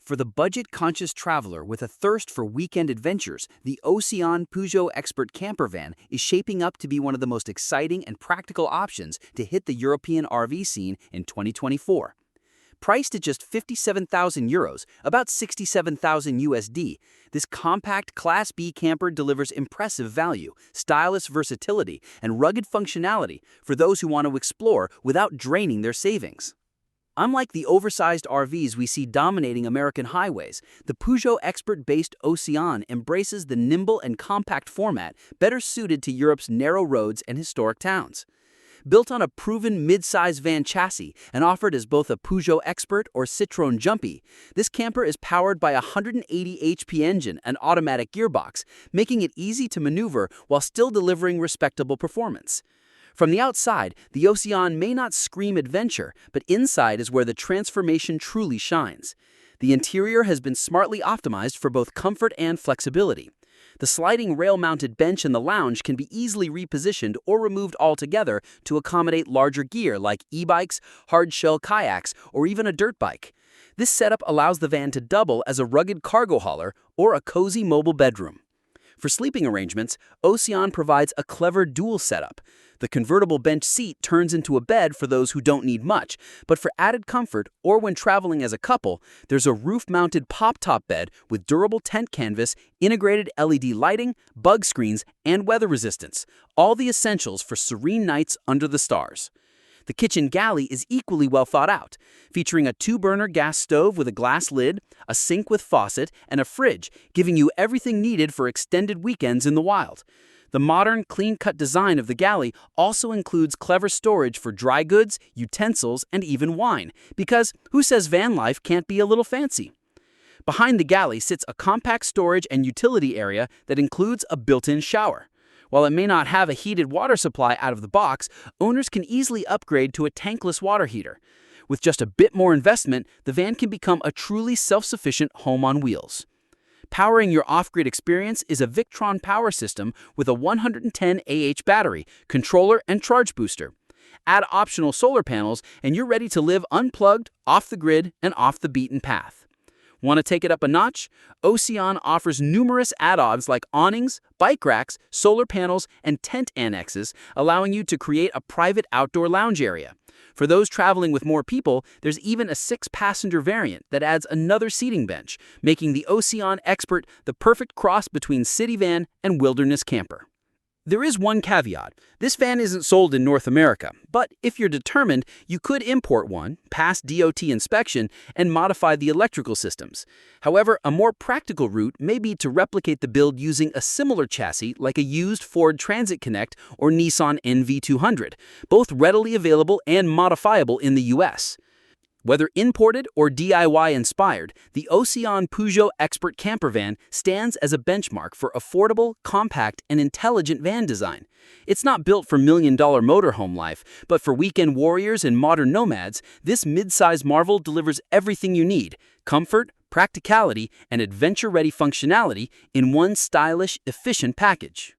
For the budget-conscious traveler with a thirst for weekend adventures, the Océvan Peugeot Expert camper van is shaping up to be one of the most exciting and practical options to hit the European RV scene in 2024. Priced at just €57,000, about 67,000 USD, this compact Class B camper delivers impressive value, stylish versatility, and rugged functionality for those who want to explore without draining their savings. Unlike the oversized RVs we see dominating American highways, the Peugeot Expert-based Océvan embraces the nimble and compact format better suited to Europe's narrow roads and historic towns. Built on a proven mid-size van chassis and offered as both a Peugeot Expert or Citroën Jumpy, this camper is powered by a 180 HP engine and automatic gearbox, making it easy to maneuver while still delivering respectable performance. From the outside, the Océvan may not scream adventure, but inside is where the transformation truly shines. The interior has been smartly optimized for both comfort and flexibility. The sliding rail-mounted bench in the lounge can be easily repositioned or removed altogether to accommodate larger gear like e-bikes, hard-shell kayaks, or even a dirt bike. This setup allows the van to double as a rugged cargo hauler or a cozy mobile bedroom. For sleeping arrangements, Océvan provides a clever dual setup. The convertible bench seat turns into a bed for those who don't need much, but for added comfort or when traveling as a couple, there's a roof-mounted pop-top bed with durable tent canvas, integrated LED lighting, bug screens, and weather resistance, all the essentials for serene nights under the stars. The kitchen galley is equally well thought out, featuring a 2-burner gas stove with a glass lid, a sink with faucet, and a fridge, giving you everything needed for extended weekends in the wild. The modern, clean-cut design of the galley also includes clever storage for dry goods, utensils, and even wine, because who says van life can't be a little fancy? Behind the galley sits a compact storage and utility area that includes a built-in shower. While it may not have a heated water supply out of the box, owners can easily upgrade to a tankless water heater. With just a bit more investment, the van can become a truly self-sufficient home on wheels. Powering your off-grid experience is a Victron power system with a 110 battery, controller, and charge booster. Add optional solar panels, and you're ready to live unplugged, off the grid, and off the beaten path. Want to take it up a notch? Océvan offers numerous add-ons like awnings, bike racks, solar panels, and tent annexes, allowing you to create a private outdoor lounge area. For those traveling with more people, there's even a 6-passenger variant that adds another seating bench, making the Océvan Expert the perfect cross between city van and wilderness camper. There is one caveat. This van isn't sold in North America, but if you're determined, you could import one, pass DOT inspection, and modify the electrical systems. However, a more practical route may be to replicate the build using a similar chassis like a used Ford Transit Connect or Nissan NV200, both readily available and modifiable in the US. Whether imported or DIY inspired, the Océvan Peugeot Expert camper van stands as a benchmark for affordable, compact, and intelligent van design. It's not built for million-dollar motorhome life, but for weekend warriors and modern nomads, this mid-size marvel delivers everything you need: comfort, practicality, and adventure-ready functionality in one stylish, efficient package.